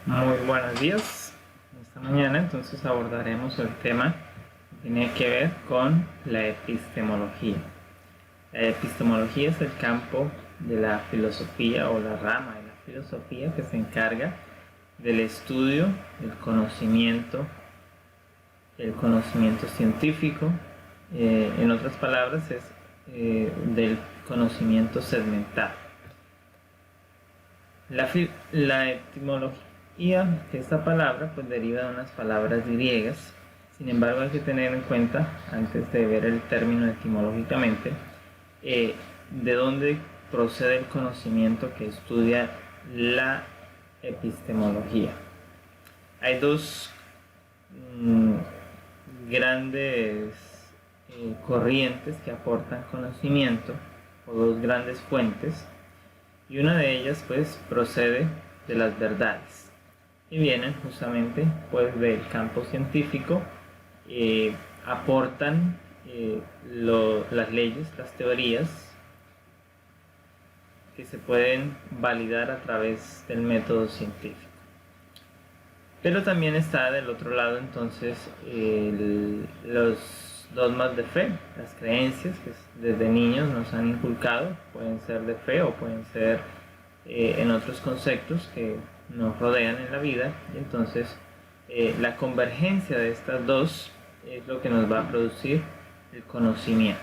Muy buenos días. Esta mañana entonces abordaremos el tema que tiene que ver con la epistemología. La epistemología es el campo de la filosofía o la rama de la filosofía que se encarga del estudio del conocimiento, el conocimiento científico, en otras palabras es del conocimiento segmentado. La etimología de esta palabra pues deriva de unas palabras griegas. Sin embargo, hay que tener en cuenta, antes de ver el término etimológicamente, de dónde procede el conocimiento que estudia la epistemología. Hay dos grandes corrientes que aportan conocimiento, o dos grandes fuentes, y una de ellas pues procede de las verdades y vienen justamente pues del campo científico. Aportan las leyes, las teorías que se pueden validar a través del método científico. Pero también está del otro lado entonces los dogmas de fe, las creencias que desde niños nos han inculcado, pueden ser de fe o pueden ser en otros conceptos que nos rodean en la vida. Y entonces la convergencia de estas dos es lo que nos va a producir el conocimiento.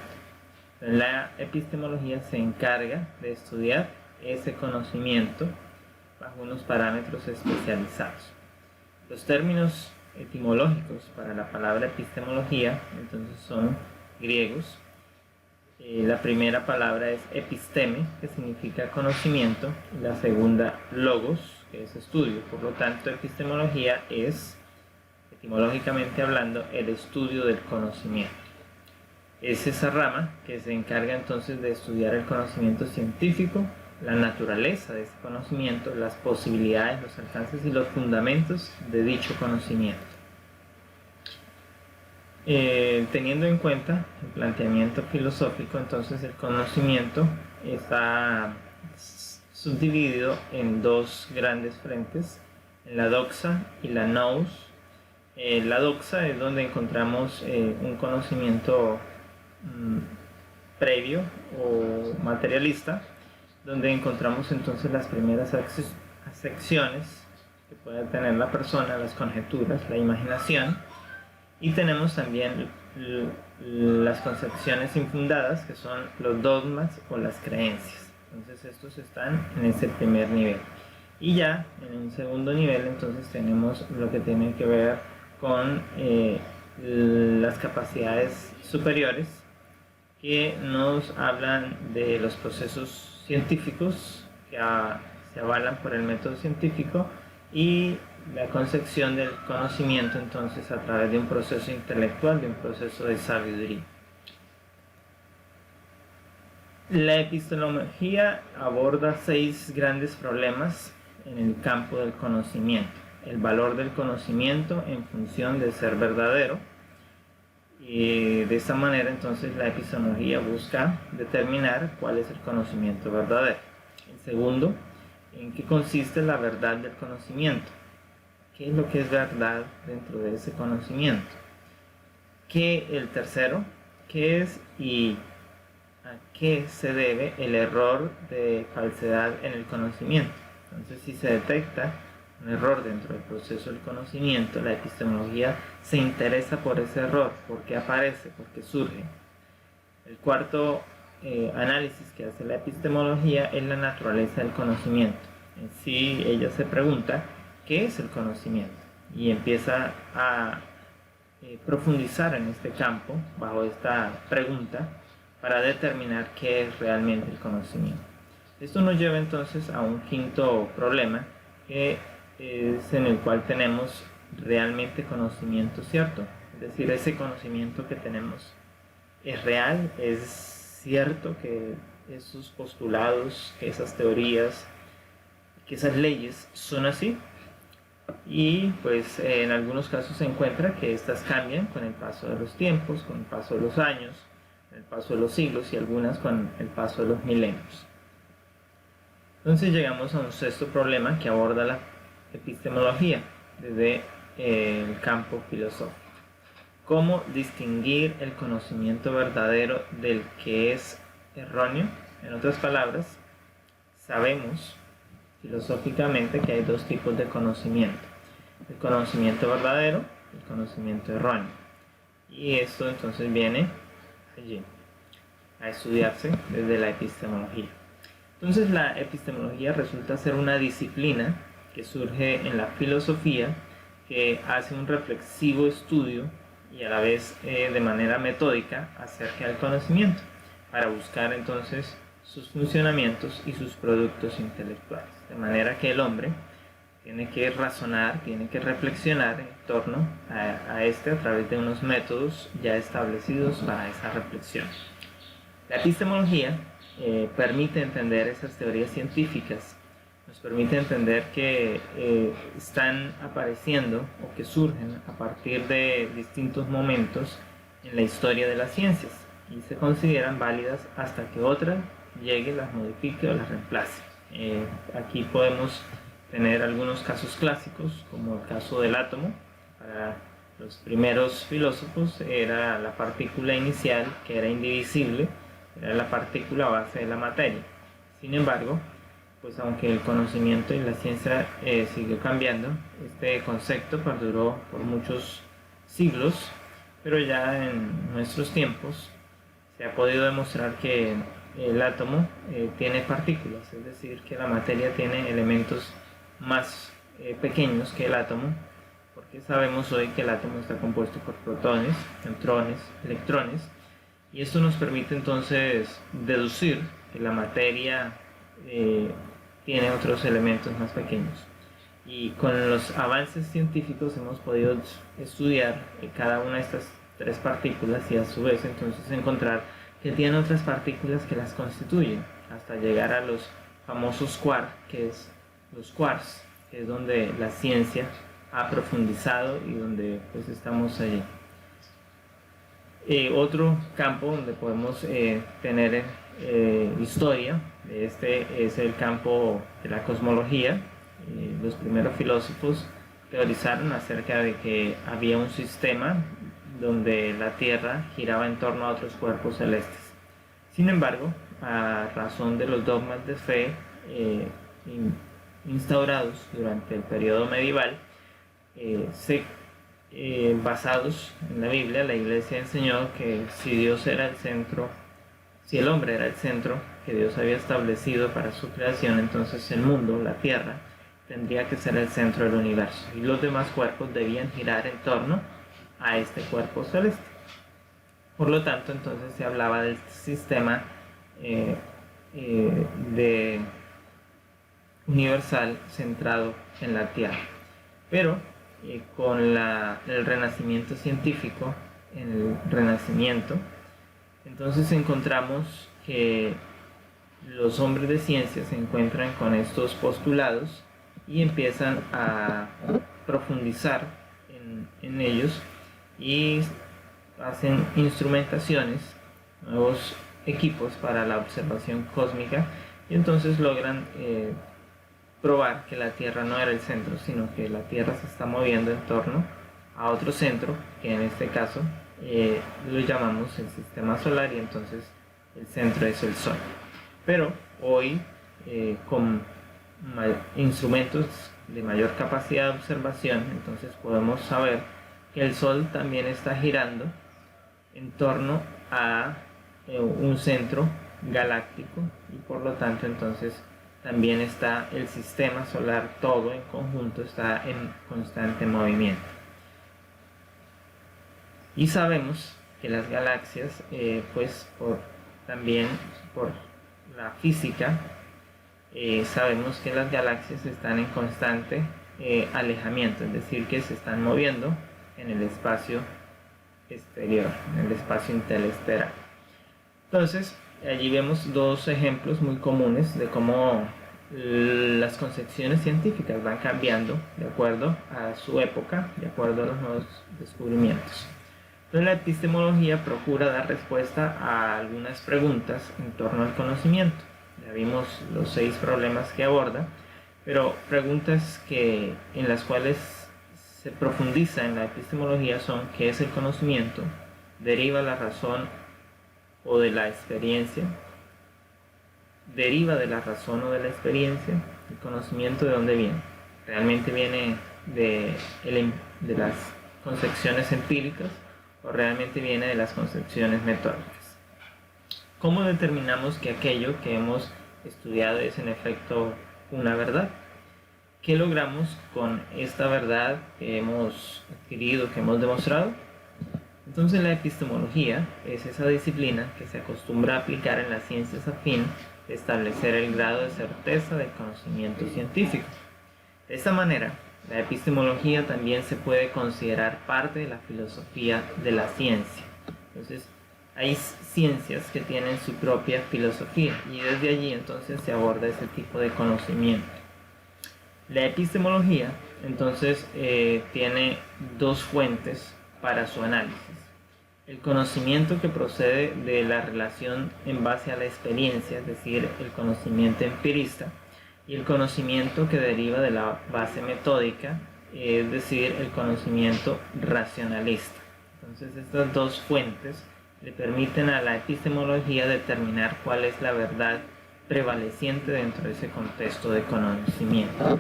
La epistemología se encarga de estudiar ese conocimiento bajo unos parámetros especializados. Los términos etimológicos para la palabra epistemología entonces son griegos. La primera palabra es episteme, que significa conocimiento, y la segunda logos, que es estudio. Por lo tanto, epistemología es, etimológicamente hablando, el estudio del conocimiento. Es esa rama que se encarga entonces de estudiar el conocimiento científico, la naturaleza de ese conocimiento, las posibilidades, los alcances y los fundamentos de dicho conocimiento. Teniendo en cuenta el planteamiento filosófico, entonces el conocimiento está subdividido en dos grandes frentes, en la doxa y la nous. La doxa es donde encontramos un conocimiento previo o materialista, donde encontramos entonces las primeras acepciones que puede tener la persona, las conjeturas, la imaginación, y tenemos también las concepciones infundadas, que son los dogmas o las creencias. Entonces estos están en ese primer nivel, y ya en un segundo nivel entonces tenemos lo que tiene que ver con las capacidades superiores, que nos hablan de los procesos científicos que se avalan por el método científico, y la concepción del conocimiento entonces a través de un proceso intelectual, de un proceso de sabiduría. La epistemología aborda 6 grandes problemas en el campo del conocimiento. El valor del conocimiento en función de ser verdadero. Y de esta manera entonces la epistemología busca determinar cuál es el conocimiento verdadero. El segundo, en qué consiste la verdad del conocimiento. ¿Qué es lo que es verdad dentro de ese conocimiento? El tercero, ¿qué es y a qué se debe el error de falsedad en el conocimiento? Entonces, si se detecta un error dentro del proceso del conocimiento, la epistemología se interesa por ese error, por qué aparece, por qué surge. El cuarto análisis que hace la epistemología es la naturaleza del conocimiento. En sí, ella se pregunta ¿qué es el conocimiento? Y empieza a profundizar en este campo bajo esta pregunta para determinar qué es realmente el conocimiento. Esto nos lleva entonces a un quinto problema, que es en el cual tenemos realmente conocimiento cierto. Es decir, ese conocimiento que tenemos es real, es cierto que esos postulados, que esas teorías, que esas leyes son así. Y pues en algunos casos se encuentra que estas cambian con el paso de los tiempos, con el paso de los años, con el paso de los siglos, y algunas con el paso de los milenios. Entonces llegamos a un sexto problema que aborda la epistemología, desde el campo filosófico. ¿Cómo distinguir el conocimiento verdadero del que es erróneo? En otras palabras, sabemos filosóficamente que hay dos tipos de conocimiento: el conocimiento verdadero y el conocimiento erróneo. Y esto entonces viene allí a estudiarse desde la epistemología. Entonces la epistemología resulta ser una disciplina que surge en la filosofía, que hace un reflexivo estudio y a la vez de manera metódica acerca del conocimiento, para buscar entonces sus funcionamientos y sus productos intelectuales. De manera que el hombre tiene que razonar, tiene que reflexionar en torno a este a través de unos métodos ya establecidos para esa reflexión. La epistemología permite entender esas teorías científicas, nos permite entender que están apareciendo o que surgen a partir de distintos momentos en la historia de las ciencias y se consideran válidas hasta que otra llegue, las modifique o las reemplace. Aquí podemos tener algunos casos clásicos, como el caso del átomo. Para los primeros filósofos era la partícula inicial, que era indivisible, era la partícula base de la materia. Sin embargo, pues aunque el conocimiento y la ciencia siguió cambiando, este concepto perduró por muchos siglos, pero ya en nuestros tiempos se ha podido demostrar que el átomo tiene partículas, es decir, que la materia tiene elementos más pequeños que el átomo, porque sabemos hoy que el átomo está compuesto por protones, neutrones, electrones, y esto nos permite entonces deducir que la materia tiene otros elementos más pequeños. Y con los avances científicos hemos podido estudiar cada una de estas tres partículas y a su vez entonces encontrar que tienen otras partículas que las constituyen, hasta llegar a los famosos quarks, que es donde la ciencia ha profundizado y donde pues estamos allí. Otro campo donde podemos tener historia de este es el campo de la cosmología. Los primeros filósofos teorizaron acerca de que había un sistema donde la Tierra giraba en torno a otros cuerpos celestes. Sin embargo, a razón de los dogmas de fe instaurados durante el periodo medieval, basados en la Biblia, la Iglesia enseñó que si Dios era el centro, si el hombre era el centro que Dios había establecido para su creación, entonces el mundo, la Tierra, tendría que ser el centro del universo y los demás cuerpos debían girar en torno a este cuerpo celeste. Por lo tanto, entonces se hablaba del sistema universal centrado en la Tierra. Pero con el renacimiento científico, en el Renacimiento, entonces encontramos que los hombres de ciencia se encuentran con estos postulados y empiezan a profundizar en ellos y hacen instrumentaciones, nuevos equipos para la observación cósmica, y entonces logran probar que la Tierra no era el centro, sino que la Tierra se está moviendo en torno a otro centro, que en este caso lo llamamos el sistema solar, y entonces el centro es el Sol. Pero hoy con instrumentos de mayor capacidad de observación, entonces podemos saber que el Sol también está girando en torno a un centro galáctico, y por lo tanto entonces también está el sistema solar, todo en conjunto está en constante movimiento. Y sabemos que las galaxias, pues también por la física, sabemos que las galaxias están en constante alejamiento, es decir, que se están moviendo en el espacio exterior, en el espacio interestelar. Entonces, allí vemos dos ejemplos muy comunes de cómo las concepciones científicas van cambiando de acuerdo a su época, de acuerdo a los nuevos descubrimientos. Entonces, la epistemología procura dar respuesta a algunas preguntas en torno al conocimiento. Ya vimos los 6 problemas que aborda, Pero preguntas en las cuales se profundiza en la epistemología son: ¿qué es el conocimiento? ¿Deriva la razón o de la experiencia? ¿Deriva de la razón o de la experiencia? ¿El conocimiento de dónde viene? ¿Realmente viene de las concepciones empíricas o realmente viene de las concepciones metódicas? ¿Cómo determinamos que aquello que hemos estudiado es en efecto una verdad? ¿Qué logramos con esta verdad que hemos adquirido, que hemos demostrado? Entonces la epistemología es esa disciplina que se acostumbra a aplicar en las ciencias a fin de establecer el grado de certeza del conocimiento científico. De esta manera, la epistemología también se puede considerar parte de la filosofía de la ciencia. Entonces, hay ciencias que tienen su propia filosofía y desde allí entonces se aborda ese tipo de conocimiento. La epistemología entonces tiene dos fuentes para su análisis: el conocimiento que procede de la relación en base a la experiencia, es decir, el conocimiento empirista, y el conocimiento que deriva de la base metódica, es decir, el conocimiento racionalista. Entonces estas dos fuentes le permiten a la epistemología determinar cuál es la verdad prevaleciente dentro de ese contexto de conocimiento.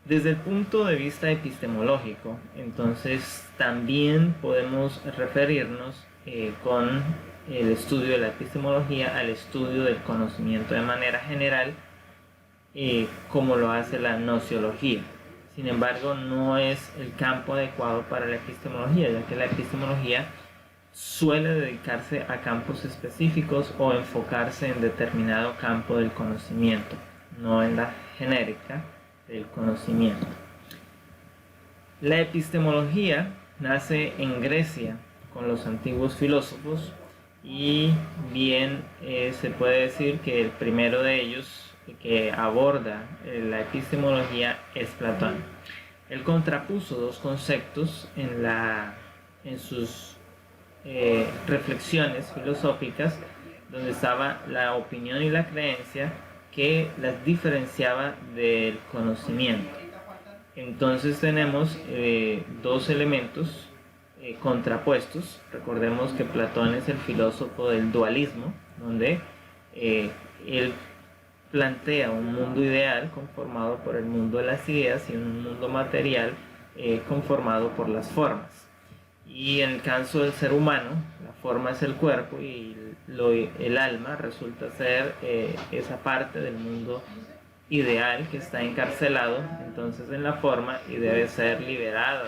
Desde el punto de vista epistemológico, entonces también podemos referirnos con el estudio de la epistemología al estudio del conocimiento de manera general, como lo hace la nociología. Sin embargo, no es el campo adecuado para la epistemología, ya que la epistemología suele dedicarse a campos específicos o enfocarse en determinado campo del conocimiento, no en la genérica del conocimiento. La epistemología nace en Grecia con los antiguos filósofos y bien se puede decir que el primero de ellos que aborda la epistemología es Platón. Él contrapuso dos conceptos en sus reflexiones filosóficas, donde estaba la opinión y la creencia, que las diferenciaba del conocimiento. Entonces tenemos dos elementos contrapuestos. Recordemos que Platón es el filósofo del dualismo, donde él plantea un mundo ideal conformado por el mundo de las ideas y un mundo material conformado por las formas. Y en el caso del ser humano, la forma es el cuerpo y el alma resulta ser esa parte del mundo ideal que está encarcelado entonces en la forma y debe ser liberada,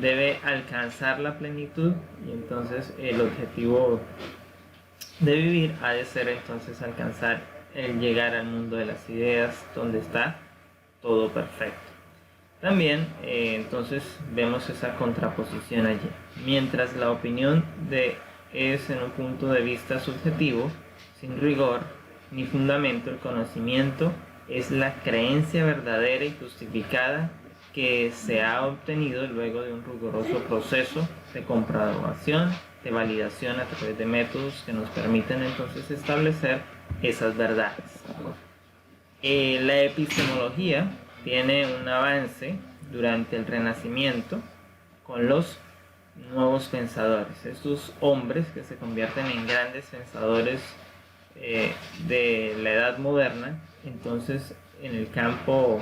debe alcanzar la plenitud, y entonces el objetivo de vivir ha de ser entonces alcanzar el llegar al mundo de las ideas, donde está todo perfecto. También entonces vemos esa contraposición allí. Mientras la opinión es en un punto de vista subjetivo, sin rigor ni fundamento, el conocimiento es la creencia verdadera y justificada que se ha obtenido luego de un riguroso proceso de comprobación, de validación a través de métodos que nos permiten entonces establecer esas verdades. La epistemología tiene un avance durante el Renacimiento con los nuevos pensadores, estos hombres que se convierten en grandes pensadores de la edad moderna. Entonces en el campo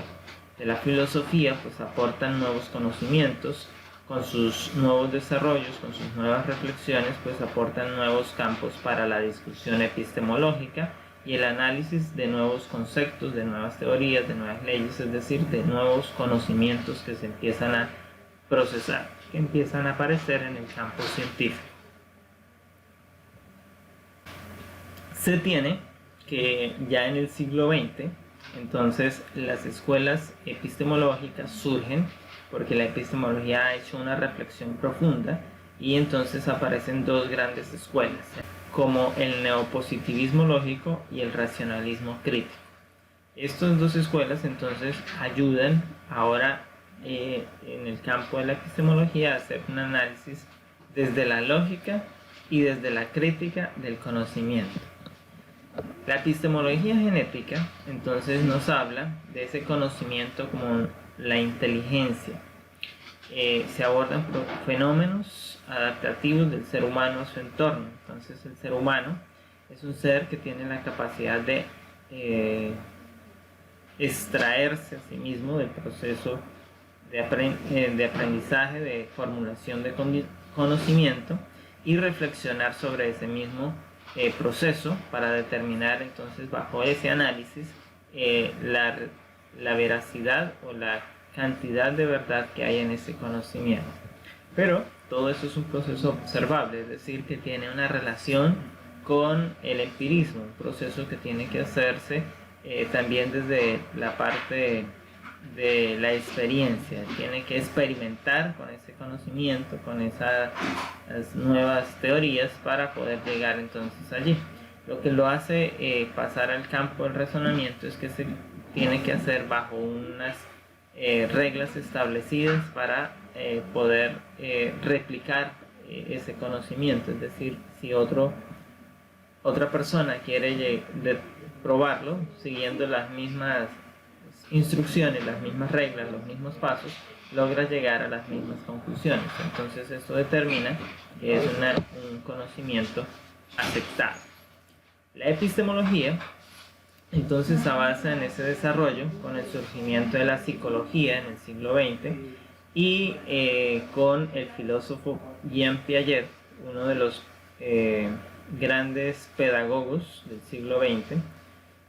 de la filosofía pues aportan nuevos conocimientos, con sus nuevos desarrollos, con sus nuevas reflexiones, pues aportan nuevos campos para la discusión epistemológica y el análisis de nuevos conceptos, de nuevas teorías, de nuevas leyes, es decir, de nuevos conocimientos que se empiezan a procesar, que empiezan a aparecer en el campo científico. Se tiene que ya en el siglo XX, entonces las escuelas epistemológicas surgen porque la epistemología ha hecho una reflexión profunda, y entonces aparecen dos grandes escuelas, como el neopositivismo lógico y el racionalismo crítico. Estas dos escuelas entonces ayudan ahora en el campo de la epistemología a hacer un análisis desde la lógica y desde la crítica del conocimiento. La epistemología genética entonces nos habla de ese conocimiento como la inteligencia. Se abordan fenómenos adaptativos del ser humano a su entorno. Entonces el ser humano es un ser que tiene la capacidad de extraerse a sí mismo del proceso de aprendizaje, de formulación de conocimiento y reflexionar sobre ese mismo proceso para determinar entonces bajo ese análisis la veracidad o la cantidad de verdad que hay en ese conocimiento. Pero todo eso es un proceso observable, es decir, que tiene una relación con el empirismo, un proceso que tiene que hacerse también desde la parte de la experiencia, tiene que experimentar con ese conocimiento, con esas nuevas teorías para poder llegar entonces allí. Lo que lo hace pasar al campo del razonamiento es que se tiene que hacer bajo unas reglas establecidas para poder replicar ese conocimiento, es decir, si otra persona quiere probarlo siguiendo las mismas instrucciones, las mismas reglas, los mismos pasos, logra llegar a las mismas conclusiones. Entonces esto determina que es un conocimiento aceptado. La epistemología entonces avanza en ese desarrollo con el surgimiento de la psicología en el siglo XX y con el filósofo Jean Piaget, uno de los grandes pedagogos del siglo XX,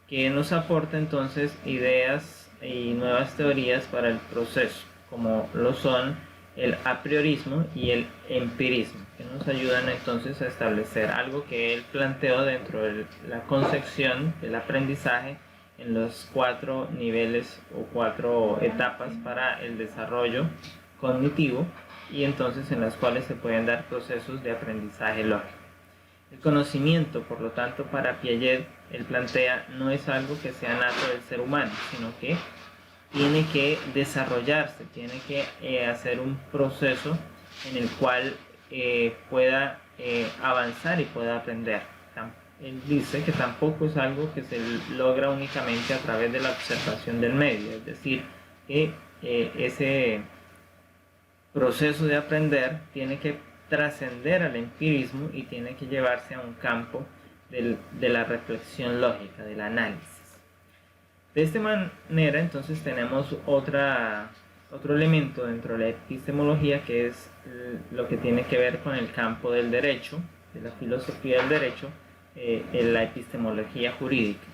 que nos aporta entonces ideas y nuevas teorías para el proceso, como lo son el apriorismo y el empirismo, que nos ayudan entonces a establecer algo que él planteó dentro de la concepción del aprendizaje en los 4 niveles o 4 etapas para el desarrollo cognitivo, y entonces en las cuales se pueden dar procesos de aprendizaje lógico. El conocimiento, por lo tanto, para Piaget, él plantea, no es algo que sea nato del ser humano, sino que tiene que desarrollarse, tiene que hacer un proceso en el cual pueda avanzar y pueda aprender. Él dice que tampoco es algo que se logra únicamente a través de la observación del medio, es decir, que ese proceso de aprender tiene que trascender al empirismo y tiene que llevarse a un campo de la reflexión lógica, del análisis. De esta manera entonces tenemos otro elemento dentro de la epistemología, que es lo que tiene que ver con el campo del derecho, de la filosofía del derecho, en la epistemología jurídica.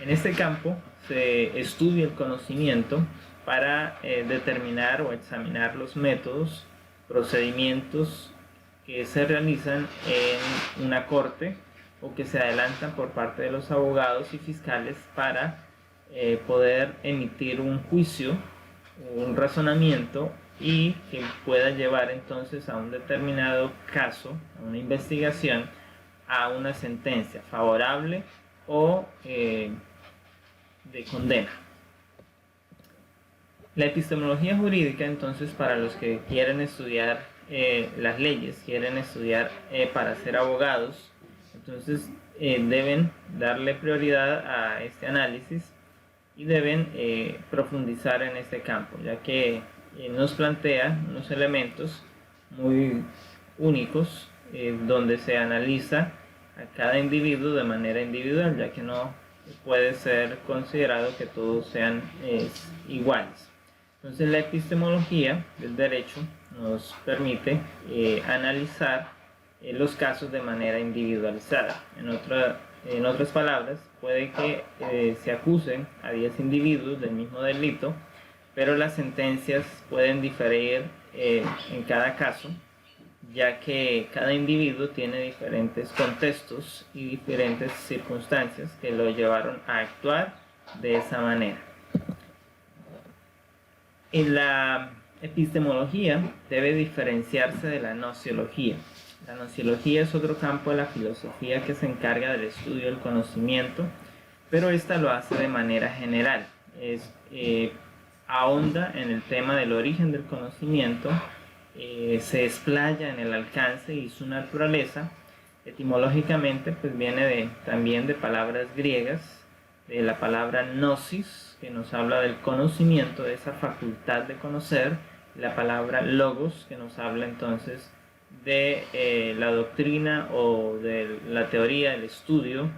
En este campo se estudia el conocimiento para determinar o examinar los métodos, procedimientos que se realizan en una corte o que se adelantan por parte de los abogados y fiscales para poder emitir un juicio, un razonamiento, y que pueda llevar entonces a un determinado caso, a una investigación, a una sentencia favorable o de condena. La epistemología jurídica, entonces, para los que quieren estudiar las leyes, quieren estudiar para ser abogados, entonces deben darle prioridad a este análisis y deben profundizar en este campo, ya que nos plantea unos elementos muy únicos donde se analiza a cada individuo de manera individual, ya que no puede ser considerado que todos sean iguales. Entonces la epistemología del derecho nos permite analizar los casos de manera individualizada. En otras palabras, puede que se acusen a 10 individuos del mismo delito, pero las sentencias pueden diferir en cada caso, ya que cada individuo tiene diferentes contextos y diferentes circunstancias que lo llevaron a actuar de esa manera. En la epistemología debe diferenciarse de la nociología. La nociología es otro campo de la filosofía que se encarga del estudio del conocimiento, pero esta lo hace de manera general. Ahonda en el tema del origen del conocimiento, se explaya en el alcance y su naturaleza, Etimológicamente, pues viene también de palabras griegas, de la palabra gnosis, que nos habla del conocimiento, de esa facultad de conocer, y la palabra logos, que nos habla entonces de la doctrina o de la teoría, el estudio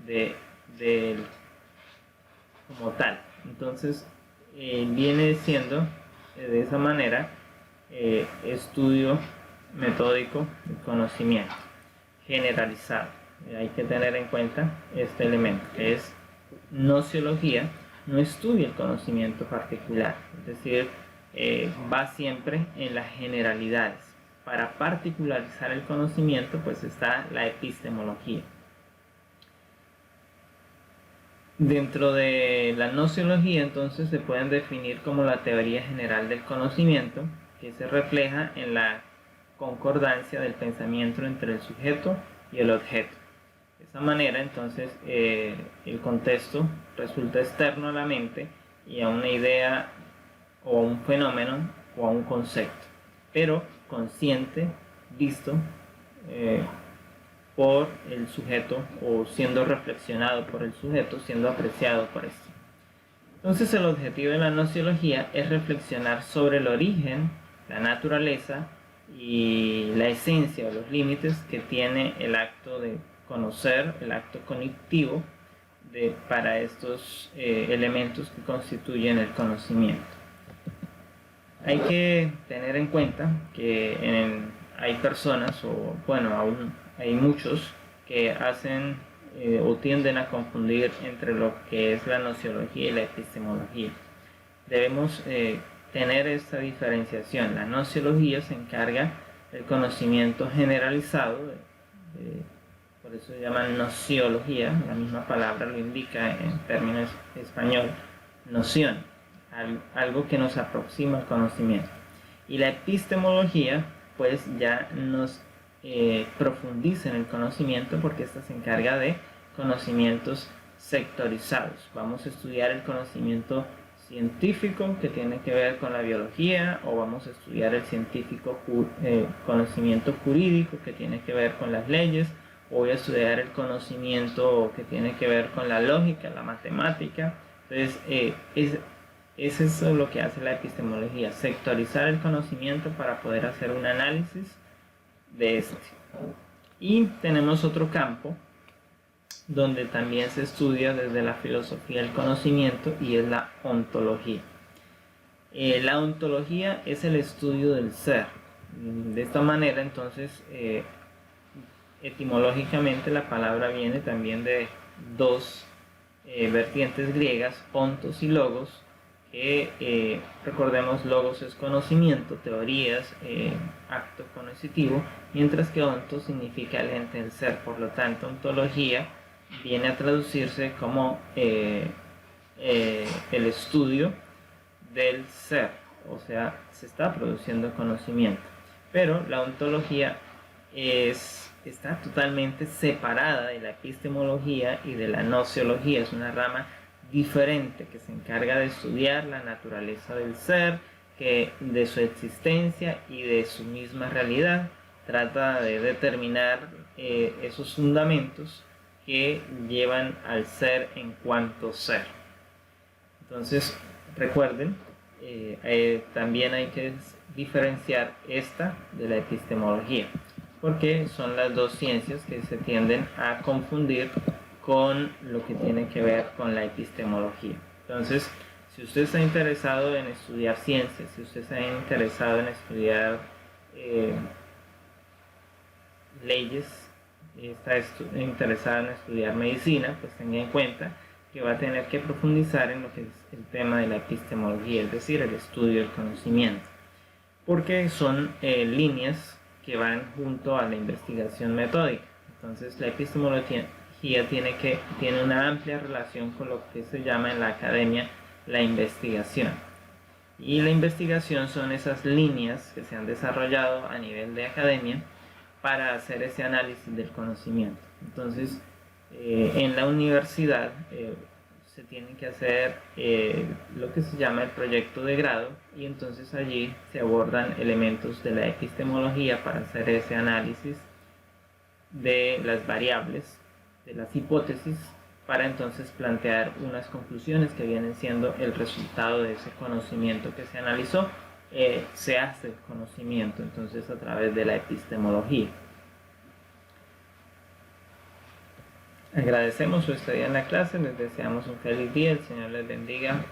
de como tal. Entonces, viene siendo de esa manera estudio metódico del conocimiento generalizado. Hay que tener en cuenta este elemento, que es nociología, no estudia el conocimiento particular, es decir, va siempre en las generalidades. Para particularizar el conocimiento, pues está la epistemología. Dentro de la nociología, entonces, se pueden definir como la teoría general del conocimiento, que se refleja en la concordancia del pensamiento entre el sujeto y el objeto. De esa manera, entonces, el contexto resulta externo a la mente y a una idea o a un fenómeno o a un concepto, pero consciente, visto por el sujeto o siendo reflexionado por el sujeto, siendo apreciado por esto. Entonces, el objetivo de la nociología es reflexionar sobre el origen, la naturaleza y la esencia o los límites que tiene el acto de conocer, el acto cognitivo para estos elementos que constituyen el conocimiento. Hay que tener en cuenta que hay personas, o bueno, aún hay muchos que hacen o tienden a confundir entre lo que es la nociología y la epistemología. Debemos tener esta diferenciación. La nociología se encarga del conocimiento generalizado, por eso se llama nociología, la misma palabra lo indica en términos español, noción, algo que nos aproxima al conocimiento. Y la epistemología pues ya nos profundiza en el conocimiento, porque esta se encarga de conocimientos sectorizados. Vamos a estudiar el conocimiento científico que tiene que ver con la biología, o vamos a estudiar el conocimiento jurídico que tiene que ver con las leyes, o voy a estudiar el conocimiento que tiene que ver con la lógica, la matemática. Entonces, es eso lo que hace la epistemología, sectorizar el conocimiento para poder hacer un análisis de este. Y tenemos otro campo donde también se estudia desde la filosofía del conocimiento, y es la ontología. La ontología es el estudio del ser. De esta manera, entonces, etimológicamente la palabra viene también de dos vertientes griegas, ontos y logos, que recordemos, logos es conocimiento, teorías, acto cognitivo, mientras que ontos significa el ente del ser. Por lo tanto, ontología viene a traducirse como el estudio del ser, o sea, se está produciendo conocimiento. Pero la ontología está totalmente separada de la epistemología y de la nociología. Es una rama diferente que se encarga de estudiar la naturaleza del ser, de su existencia y de su misma realidad. Trata de determinar esos fundamentos que llevan al ser en cuanto ser. Entonces, recuerden, también hay que diferenciar esta de la epistemología, porque son las dos ciencias que se tienden a confundir con lo que tiene que ver con la epistemología. Entonces, si usted está interesado en estudiar ciencias, si usted está interesado en estudiar leyes, está interesado en estudiar medicina, pues tenga en cuenta que va a tener que profundizar en lo que es el tema de la epistemología, es decir, el estudio del conocimiento, porque son líneas que van junto a la investigación metódica. Entonces, la epistemología tiene una amplia relación con lo que se llama en la academia la investigación. Y la investigación son esas líneas que se han desarrollado a nivel de academia para hacer ese análisis del conocimiento. Entonces, en la universidad se tiene que hacer lo que se llama el proyecto de grado, y entonces allí se abordan elementos de la epistemología para hacer ese análisis de las variables, de las hipótesis, para entonces plantear unas conclusiones que vienen siendo el resultado de ese conocimiento que se analizó. Se hace conocimiento entonces a través de la epistemología. Agradecemos su estadía en la clase, les deseamos un feliz día, el Señor les bendiga.